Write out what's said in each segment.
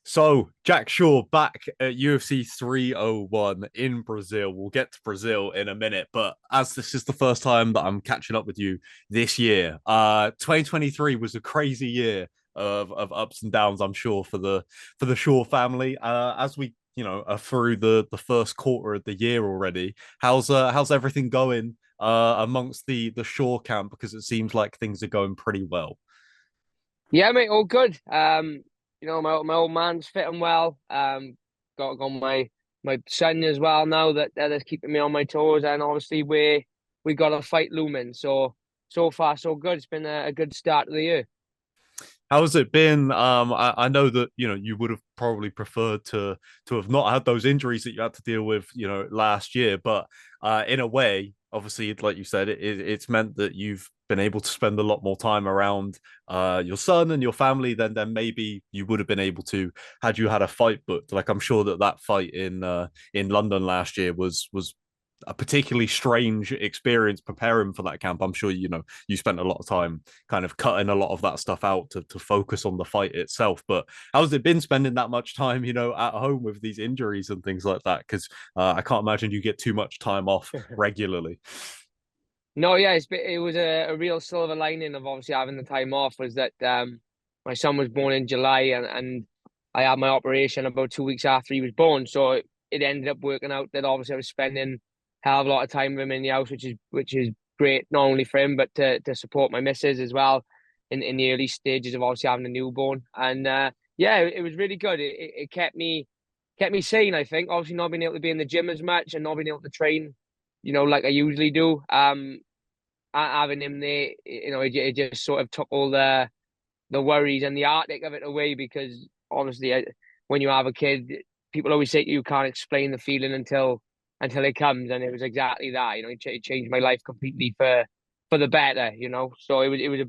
So, Jack Shaw back at UFC 301 in Brazil. We'll get to Brazil in a minute, but as this is the first time that I'm catching up with you this year, 2023 was a crazy year of ups and downs, I'm sure, for the Shaw family. As we are through the first quarter of the year already. How's everything going amongst the Shaw camp? Because it seems like things are going pretty well. Yeah, mate, all good. My old man's fitting well. Got my son as well now that is keeping me on my toes, and obviously we got a fight looming. So far so good. It's been a good start of the year. How has it been? I know that you would have probably preferred to have not had those injuries that you had to deal with, last year. But in a way, obviously, like you said, it's meant that you've been able to spend a lot more time around your son and your family than maybe you would have been able to had you had a fight booked. Like I'm sure that fight in London last year was a particularly strange experience preparing for that camp. I'm sure you spent a lot of time kind of cutting a lot of that stuff out to focus on the fight itself. But how's it been spending that much time, at home with these injuries and things like that? Because I can't imagine you get too much time off regularly. No, yeah, it was a real silver lining of obviously having the time off was that my son was born in July and I had my operation about 2 weeks after he was born. So it ended up working out that obviously I was spending a hell of a lot of time with him in the house, which is great not only for him but to support my missus as well in the early stages of obviously having a newborn. And yeah, it was really good. It kept me sane, I think. Obviously not being able to be in the gym as much and not being able to train, like I usually do. Having him there, it just sort of took all the worries and the heartache of it away because honestly, when you have a kid, people always say you can't explain the feeling until it comes, and it was exactly that. It changed my life completely for the better. So it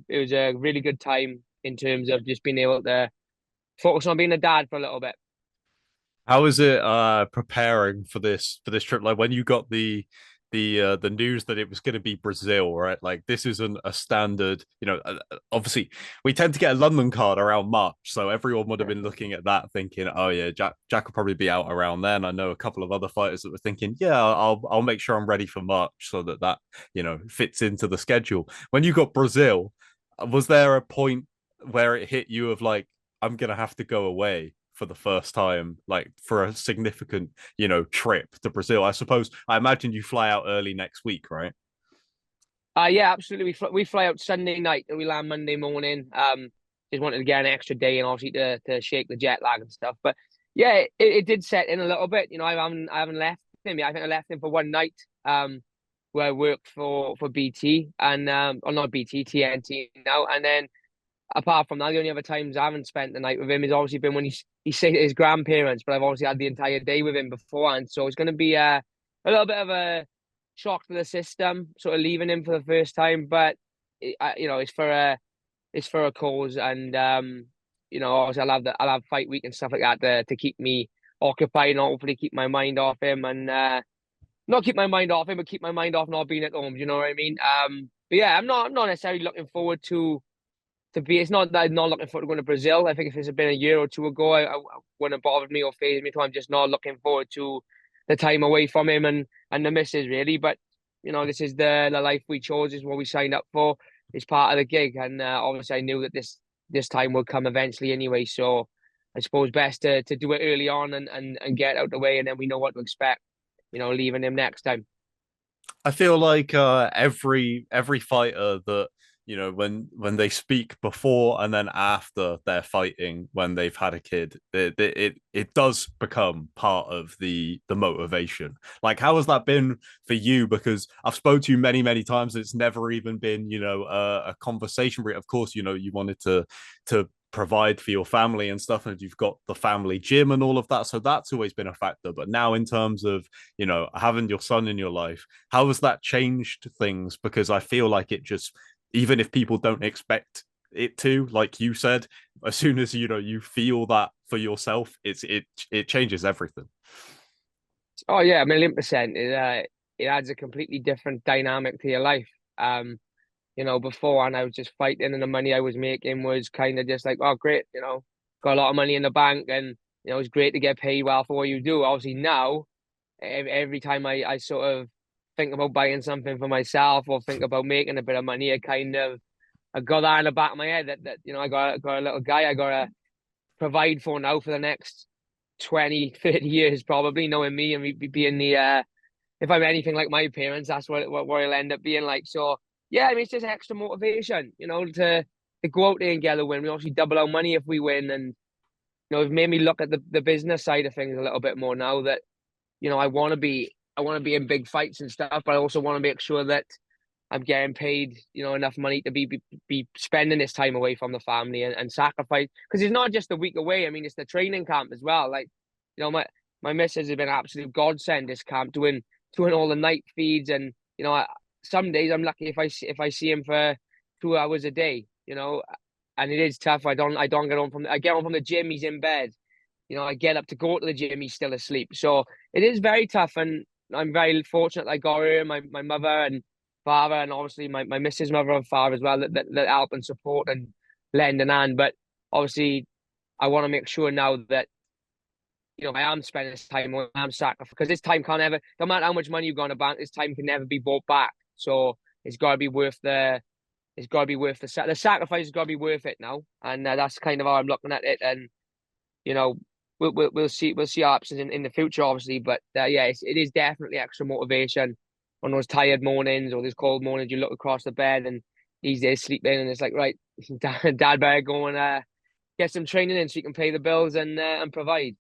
was a really good time in terms of just being able to focus on being a dad for a little bit. How is it preparing for this trip? Like when you got the news that it was going to be Brazil, right? Like this isn't a standard, obviously we tend to get a London card around March, so everyone would have been looking at that thinking, oh yeah, Jack will probably be out around then. I know a couple of other fighters that were thinking, yeah, I'll make sure I'm ready for March so that fits into the schedule. When you got Brazil, was there a point where it hit you of like, I'm gonna have to go away for the first time, like for a significant, trip to Brazil? I suppose I imagine you fly out early next week, right? Yeah, absolutely. We fly out Sunday night and we land Monday morning. Just wanted to get an extra day and obviously to shake the jet lag and stuff. But yeah, it did set in a little bit. I haven't left him yet. I think I left him for one night. Where I worked for BT and or not BT, TNT now. And then apart from that, the only other times I haven't spent the night with him has obviously been when he's staying at his grandparents. But I've obviously had the entire day with him beforehand, so it's going to be a little bit of a shock to the system, sort of leaving him for the first time. But it's for a cause, and obviously I'll have fight week and stuff like that to keep me occupied and hopefully keep my mind off him and not keep my mind off him, but keep my mind off not being at home. Do you know what I mean? But yeah, I'm not necessarily looking forward to be. It's not that I'm not looking forward to going to Brazil. I think if it's been a year or two ago, I wouldn't have bothered me or phased me. I'm just not looking forward to the time away from him and the missus really. But this is the life we chose. This is what we signed up for. It's part of the gig, and obviously I knew that this time would come eventually anyway. So I suppose best to do it early on and get out the way, and then we know what to expect. Leaving him next time. I feel like every fighter that when they speak before and then after they're fighting when they've had a kid, it does become part of the motivation. Like, how has that been for you? Because I've spoke to you many times. It's never even been a conversation. Of course, you wanted to provide for your family and stuff, and you've got the family gym and all of that, so that's always been a factor. But now in terms of having your son in your life, how has that changed things? Because I feel like it just, even if people don't expect it to, like you said, as soon as you feel that for yourself, it changes everything. Oh yeah, a million percent. It adds a completely different dynamic to your life. Before and I was just fighting and the money I was making was kind of just like, oh great, got a lot of money in the bank and You know, it's great to get paid well for what you do. Obviously now, every time I sort of think about buying something for myself or think about making a bit of money, I got that in the back of my head that you know, got a little guy I gotta provide for now for the next 20, 30 years probably, knowing me and me being the if I'm anything like my parents, that's what I'll end up being like. So yeah, I mean, it's just extra motivation, you know, to go out there and get a win. We obviously double our money if we win, and you know, it's made me look at the business side of things a little bit more now that, you know, I want to be in big fights and stuff, but I also want to make sure that I'm getting paid, you know, enough money to be spending this time away from the family and sacrifice, because it's not just a week away. I mean, it's the training camp as well. Like, you know, my missus has been an absolute godsend this camp, doing all the night feeds, and you know, some days I'm lucky if I see him for 2 hours a day, you know, and it is tough. I don't get on from I get on from the gym, he's in bed. You know, I get up to go to the gym, he's still asleep. So it is very tough, and I'm very fortunate I got her, my mother and father, and obviously my missus' mother and father as well that help and support and lend an hand. But obviously, I want to make sure now that, you know, I am spending this time, I'm sacrificing, because this time can't ever, no matter how much money you've got in the bank, this time can never be bought back. So it's got to be worth the sacrifice has got to be worth it now, and that's kind of how I'm looking at it. And you know, we'll see our options in the future, obviously. But yeah, it is definitely extra motivation on those tired mornings or those cold mornings. You look across the bed and he's there sleeping, and it's like, right, dad better go and get some training in so you can pay the bills and provide.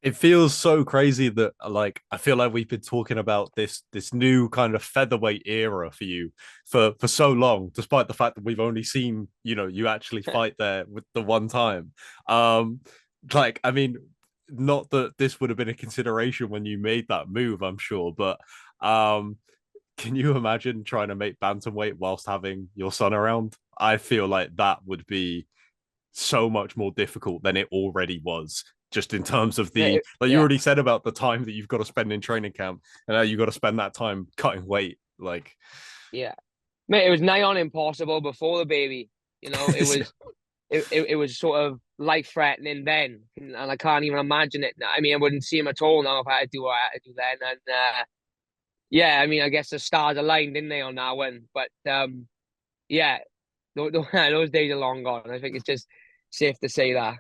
It feels so crazy that like I feel like we've been talking about this new kind of featherweight era for you for so long, despite the fact that we've only seen, you know, you actually fight there with the one time. Um, like I mean, not that this would have been a consideration when you made that move, I'm sure, but um, can you imagine trying to make bantamweight whilst having your son around? I feel like that would be so much more difficult than it already was, just in terms of the, like you Yeah, already said about the time that you've got to spend in training camp, and now you've got to spend that time cutting weight. Like, yeah, mate, it was nigh on impossible before the baby. You know, it was sort of life threatening then, and I can't even imagine it now. I mean, I wouldn't see him at all now if I had to do what I had to do then. And yeah, I mean, I guess the stars aligned, didn't they, on that one? But yeah, those days are long gone. I think it's just safe to say that.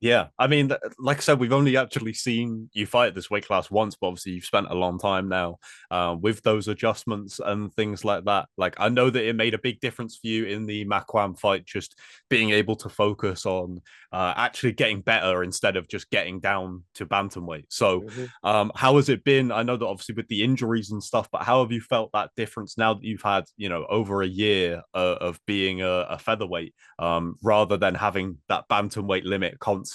yeah, I mean, like I said, we've only actually seen you fight this weight class once, but obviously you've spent a long time now with those adjustments and things like that. Like, I know that it made a big difference for you in the Makwan fight, just being able to focus on actually getting better instead of just getting down to bantamweight. So, Hmm. how has it been? I know that obviously with the injuries and stuff, but how have you felt that difference now that you've had, you know, over a year of being a featherweight? Rather than having that bantamweight limit constantly,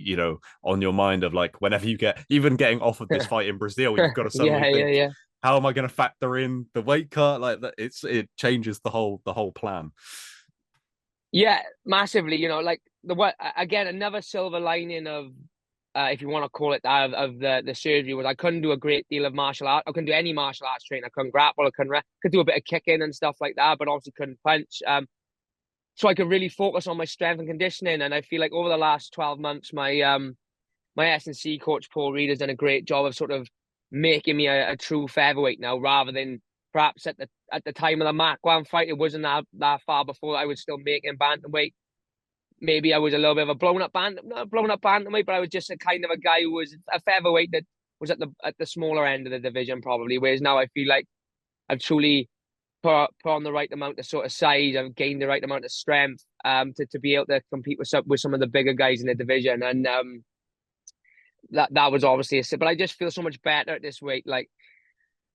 you know, on your mind of like whenever you get even getting offered this fight in Brazil, you've got to suddenly Yeah, yeah, think, yeah. how am I going to factor in the weight cut? Like that, it changes the whole plan. Yeah, massively. You know, like the what again, another silver lining of if you want to call it that of the surgery was I couldn't do a great deal of martial art. I couldn't do any martial arts training. I couldn't grapple. I couldn't could do a bit of kicking and stuff like that, but obviously couldn't punch. So I could really focus on my strength and conditioning. And I feel like over the last 12 months, my S&C coach Paul Reed has done a great job of sort of making me a true featherweight now, rather than perhaps at the time of the Mark 1 fight, it wasn't that far before I was still making bantamweight. Maybe I was a little bit of a not blown up bantamweight, but I was just a kind of a guy who was a featherweight that was at the smaller end of the division probably. Whereas now I feel like I've truly put on the right amount of sort of size. I've gained the right amount of strength to be able to compete with some of the bigger guys in the division. And that was obviously but I just feel so much better at this weight. Like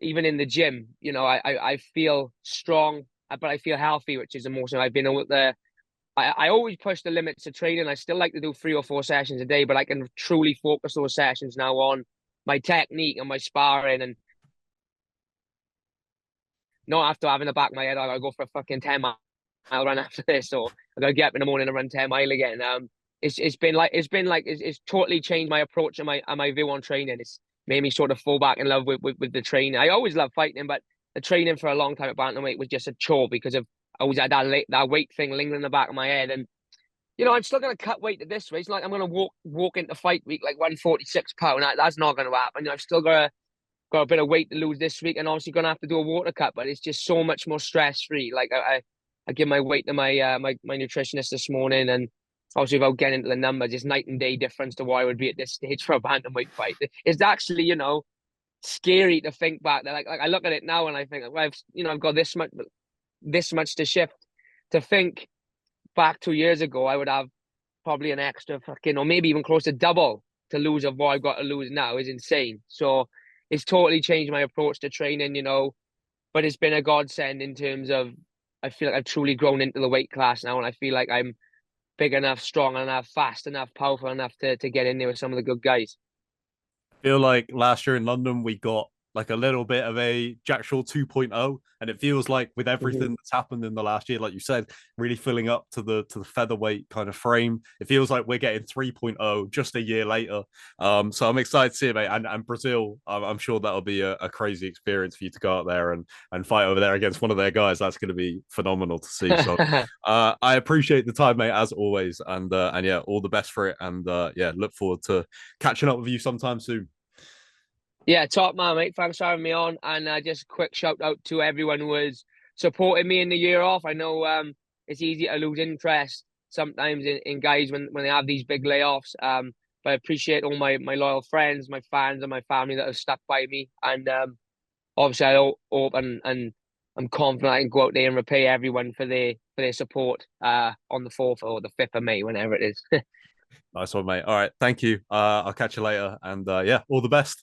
even in the gym, you know, I feel strong, but I feel healthy, which is the most. I've been able to. I always push the limits of training. I still like to do 3 or 4 sessions a day, but I can truly focus those sessions now on my technique and my sparring, and not after having the back of my head, I gotta go for a fucking 10 mile run after this, or I gotta get up in the morning and run 10 mile again. It's totally changed my approach and my view on training. It's made me sort of fall back in love with the training. I always loved fighting, but the training for a long time at bantamweight was just a chore because of I always had that weight thing lingering in the back of my head. And I'm still gonna cut weight at this weight. It's not like I'm gonna walk into fight week like 146 pound. That's not gonna happen. I've still got a bit of weight to lose this week, and obviously gonna have to do a water cut. But it's just so much more stress free. Like I give my weight to my nutritionist this morning, and obviously without getting into the numbers, it's night and day difference to what I would be at this stage for a bantamweight fight. It's actually scary to think back. That like I look at it now and I think, well, I've got this much to shift. To think back 2 years ago, I would have probably an extra fucking, or maybe even close to double to lose of what I've got to lose now is insane. So it's totally changed my approach to training. But it's been a godsend in terms of I feel like I've truly grown into the weight class now, and I feel like I'm big enough, strong enough, fast enough, powerful enough to get in there with some of the good guys. Feel like last year in London we got like a little bit of a Jack Shaw 2.0, and it feels like with Mm-hmm. everything that's happened in the last year, like you said, really filling up to the featherweight kind of frame, it feels like we're getting 3.0 just a year later. So I'm excited to see it, mate. And Brazil, I'm sure that'll be a crazy experience for you to go out there and fight over there against one of their guys. That's going to be phenomenal to see. So I appreciate the time, mate, as always, and yeah, all the best for it, and yeah, look forward to catching up with you sometime soon. Yeah, top man, mate. Thanks for having me on. And just a quick shout out to everyone who was supporting me in the year off. I know it's easy to lose interest sometimes in guys when they have these big layoffs. But I appreciate all my loyal friends, my fans, and my family that have stuck by me. And obviously, I hope and I'm confident I can go out there and repay everyone for their support on the 4th or the 5th of May, whenever it is. Nice one, mate. All right, thank you. I'll catch you later, and yeah, all the best.